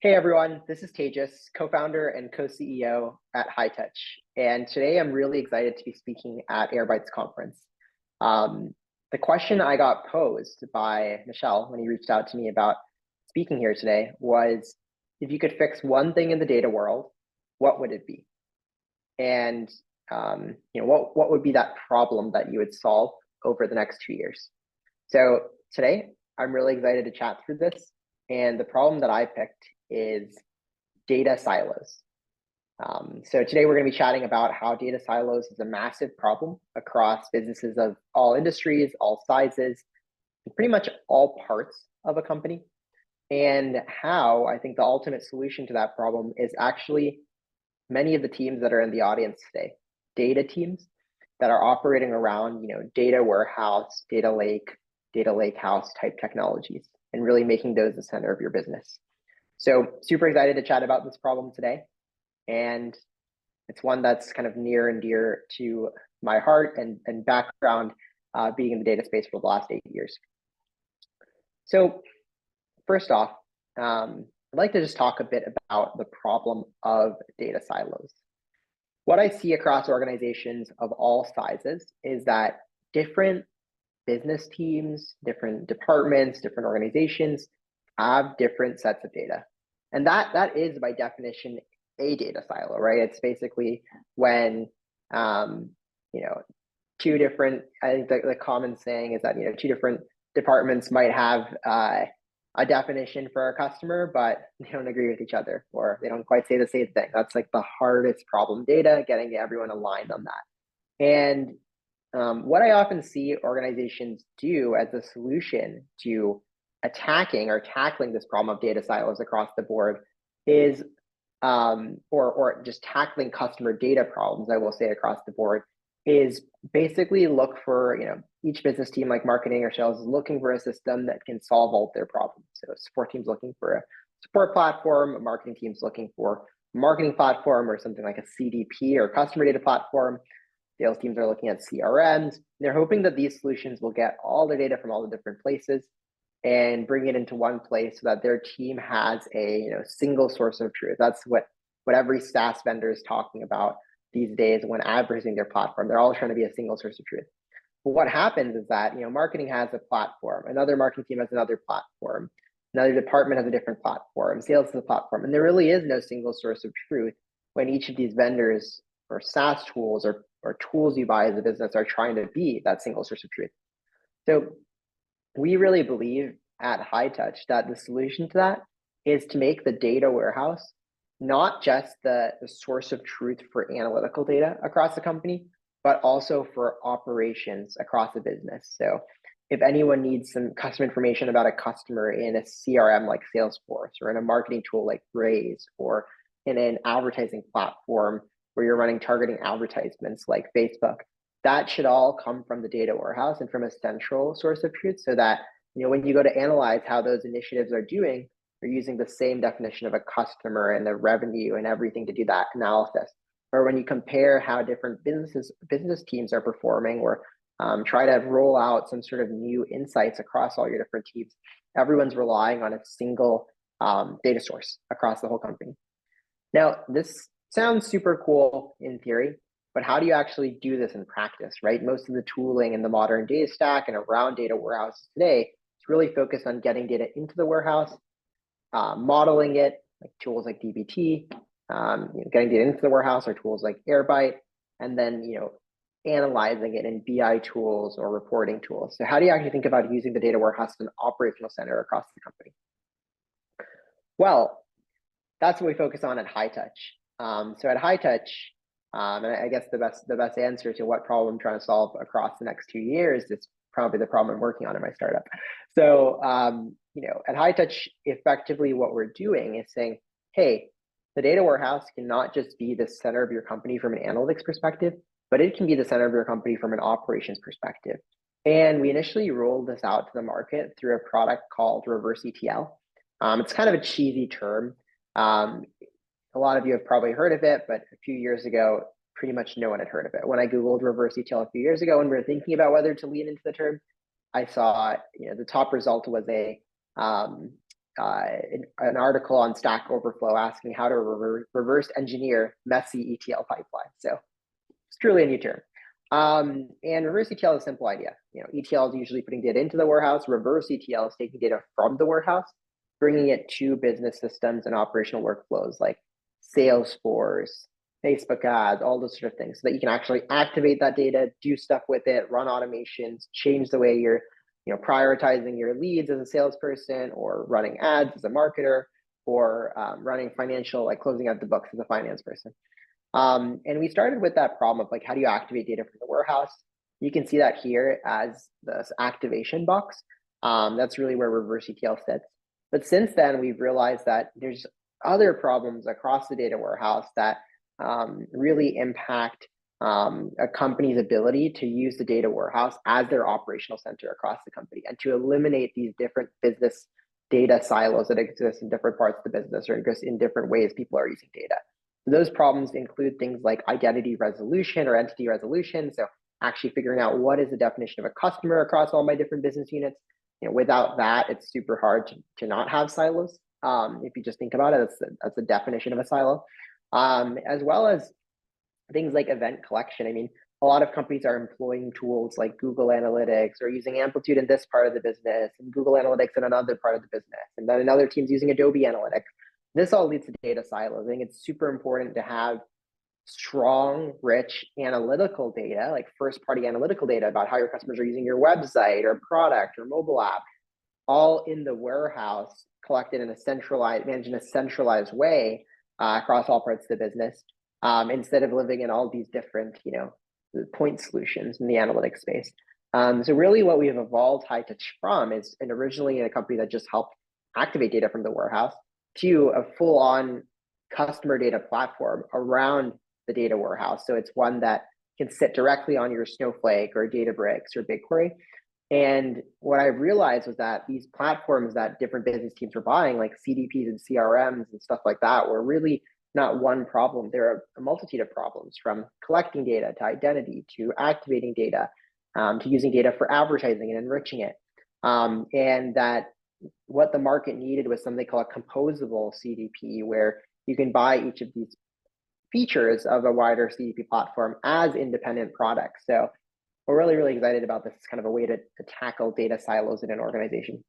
Hey everyone, this is Tejas, co-founder and co-CEO at HighTouch. And today I'm really excited to be speaking at Airbytes conference. Um, the question I got posed by Michelle when he reached out to me about speaking here today was, if you could fix one thing in the data world, what would it be? And what would be that problem that you would solve over the next 2 years? So today I'm really excited to chat through this. And the problem that I picked is data silos. So today we're going to be chatting about how data silos is a massive problem across businesses of all industries, all sizes, and pretty much all parts of a company. And how I think the ultimate solution to that problem is actually many of the teams that are in the audience today, data teams that are operating around, data warehouse, data lake house type technologies, and really making those the center of your business. So super excited to chat about this problem today. And it's one that's kind of near and dear to my heart and background, being in the data space for the last 8 years. So first off, I'd like to just talk a bit about the problem of data silos. What I see across organizations of all sizes is that different business teams, different departments, different organizations have different sets of data. And that is by definition a data silo, right? It's basically when two different, I think the common saying is that two different departments might have a definition for a customer, but they don't agree with each other, or they don't quite say the same thing. That's like the hardest problem data, getting everyone aligned on that. And what I often see organizations do as a solution to attacking or tackling this problem of data silos across the board is, or just tackling customer data problems, I will say across the board, is basically look for, each business team like marketing or sales is looking for a system that can solve all of their problems. So support teams looking for a support platform, a marketing team's looking for a marketing platform or something like a CDP or customer data platform. Sales teams are looking at CRMs. They're hoping that these solutions will get all the data from all the different places and bring it into one place so that their team has a single source of truth. That's what every SaaS vendor is talking about these days when advertising their platform. They're all trying to be a single source of truth. But what happens is that marketing has a platform, another marketing team has another platform, another department has a different platform, sales has a platform, and there really is no single source of truth when each of these vendors or SaaS tools or tools you buy as a business are trying to be that single source of truth. So we really believe at HighTouch that the solution to that is to make the data warehouse not just the source of truth for analytical data across the company, but also for operations across the business. So if anyone needs some customer information about a customer in a CRM like Salesforce, or in a marketing tool like Braze, or in an advertising platform where you're running targeting advertisements like Facebook, that should all come from the data warehouse and from a central source of truth, so that when you go to analyze how those initiatives are doing, you're using the same definition of a customer and the revenue and everything to do that analysis. Or when you compare how different business teams are performing, or try to roll out some sort of new insights across all your different teams, everyone's relying on a single data source across the whole company. Now, this sounds super cool in theory, but how do you actually do this in practice, right? Most of the tooling in the modern data stack and around data warehouses today is really focused on getting data into the warehouse, modeling it, like tools like dbt, getting data into the warehouse, or tools like Airbyte, and then analyzing it in BI tools or reporting tools. So how do you actually think about using the data warehouse as an operational center across the company? Well, that's what we focus on at HighTouch. So at HighTouch, and I guess the best answer to what problem I'm trying to solve across the next 2 years is probably the problem I'm working on in my startup. So at HighTouch, effectively what we're doing is saying, hey, the data warehouse cannot just be the center of your company from an analytics perspective, but it can be the center of your company from an operations perspective. And we initially rolled this out to the market through a product called Reverse ETL. It's kind of a cheesy term. A lot of you have probably heard of it, but a few years ago, pretty much no one had heard of it. When I Googled Reverse ETL a few years ago and we were thinking about whether to lean into the term, I saw the top result was a an article on Stack Overflow asking how to reverse engineer messy ETL pipelines. So it's truly a new term. And reverse ETL is a simple idea. ETL is usually putting data into the warehouse. Reverse ETL is taking data from the warehouse, bringing it to business systems and operational workflows like Salesforce, Facebook ads, all those sort of things, so that you can actually activate that data, do stuff with it, run automations, change the way you're prioritizing your leads as a salesperson, or running ads as a marketer, or running financial, like closing out the books as a finance person. And we started with that problem of like, how do you activate data from the warehouse? You can see that here as this activation box. That's really where reverse ETL sits. But since then, we've realized that there's other problems across the data warehouse that really impact a company's ability to use the data warehouse as their operational center across the company, and to eliminate these different business data silos that exist in different parts of the business, or exist in different ways people are using data. Those problems include things like identity resolution or entity resolution. So actually figuring out what is the definition of a customer across all my different business units. Without that, it's super hard to not have silos. If you just think about it, that's the definition of a silo. As well as things like event collection. I mean, a lot of companies are employing tools like Google Analytics, or using Amplitude in this part of the business, and Google Analytics in another part of the business, and then another team's using Adobe Analytics. This all leads to data silos. I think it's super important to have strong, rich analytical data, like first-party analytical data about how your customers are using your website or product or mobile app, all in the warehouse, collected in a centralized, managed in a centralized way across all parts of the business, instead of living in all these different, point solutions in the analytics space. So really what we've evolved Hightouch from is originally a company that just helped activate data from the warehouse, to a full-on customer data platform around the data warehouse. So it's one that can sit directly on your Snowflake or Databricks or BigQuery. And what I realized was that these platforms that different business teams were buying, like CDPs and CRMs and stuff like that, were really not one problem. There are a multitude of problems, from collecting data to identity to activating data, to using data for advertising and enriching it. And that what the market needed was something called a composable CDP, where you can buy each of these features of a wider CDP platform as independent products. So we're really, really excited about this. It's kind of a way to tackle data silos in an organization.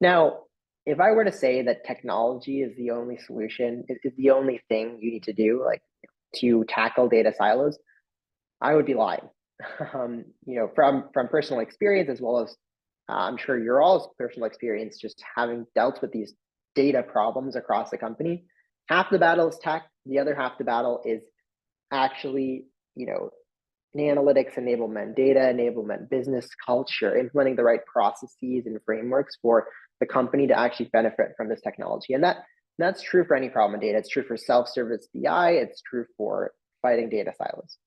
Now, if I were to say that technology is the only solution, is the only thing you need to do, like, to tackle data silos, I would be lying. From personal experience, as well as I'm sure your all's personal experience, just having dealt with these data problems across the company. Half the battle is tech. The other half the battle is actually, analytics enablement, data enablement, business culture, implementing the right processes and frameworks for the company to actually benefit from this technology. And that's true for any problem in data. It's true for self-service BI. It's true for fighting data silos.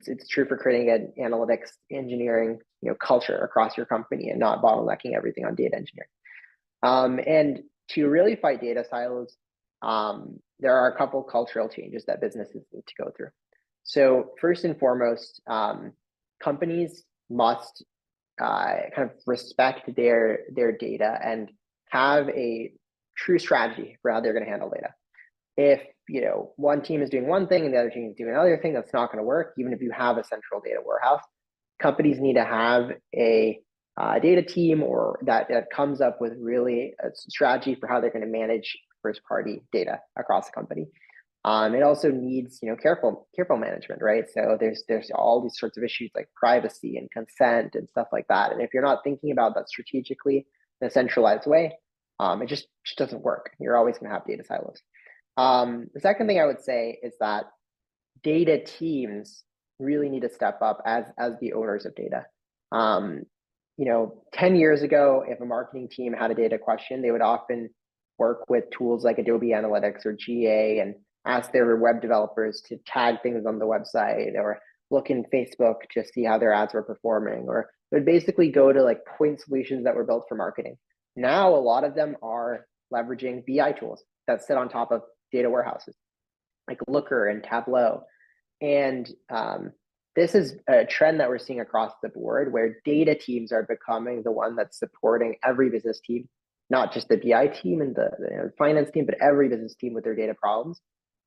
It's true for creating an analytics engineering culture across your company, and not bottlenecking everything on data engineering. And to really fight data silos, there are a couple cultural changes that businesses need to go through. So first and foremost, companies must kind of respect their data and have a true strategy for how they're going to handle data. If one team is doing one thing and the other team is doing another thing, that's not going to work. Even if you have a central data warehouse, companies need to have a data team, or that comes up with really a strategy for how they're going to manage first-party data across the company. It also needs careful management, right? So there's all these sorts of issues like privacy and consent and stuff like that. And if you're not thinking about that strategically in a centralized way, it just doesn't work. You're always going to have data silos. The second thing I would say is that data teams really need to step up as the owners of data. 10 years ago, if a marketing team had a data question, they would often work with tools like Adobe Analytics or GA and ask their web developers to tag things on the website, or look in Facebook to see how their ads were performing, or it would basically go to like point solutions that were built for marketing. Now, a lot of them are leveraging BI tools that sit on top of data warehouses, like Looker and Tableau. And this is a trend that we're seeing across the board, where data teams are becoming the one that's supporting every business team not just the BI team and the finance team, but every business team with their data problems.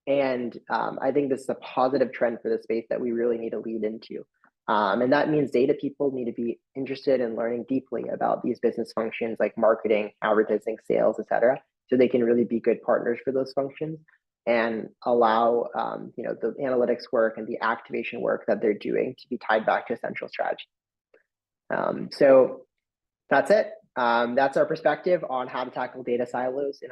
And I think this is a positive trend for the space that we really need to lead into. And that means data people need to be interested in learning deeply about these business functions like marketing, advertising, sales, et cetera, so they can really be good partners for those functions and allow the analytics work and the activation work that they're doing to be tied back to central strategy. So that's it. That's our perspective on how to tackle data silos in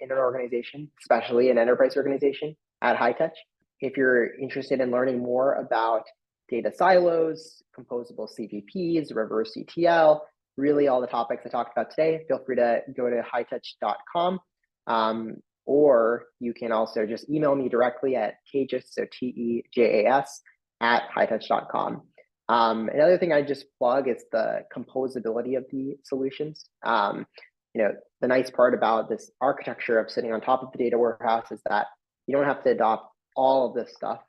an organization, especially an enterprise organization at Hightouch. If you're interested in learning more about data silos, composable CVPs, reverse ETL, really all the topics I talked about today, feel free to go to hightouch.com. Or you can also just email me directly at tejas, so TEJAS, at hightouch.com. Another thing I just plug is the composability of the solutions. The nice part about this architecture of sitting on top of the data warehouse is that you don't have to adopt all of this stuff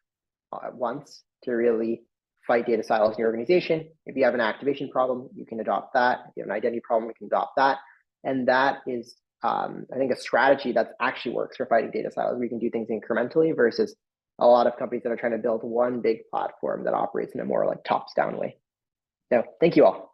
at once to really fight data silos in your organization. If you have an activation problem, you can adopt that. If you have an identity problem, you can adopt that. And that is, I think, a strategy that actually works for fighting data silos. We can do things incrementally versus a lot of companies that are trying to build one big platform that operates in a more like tops down way. So thank you all.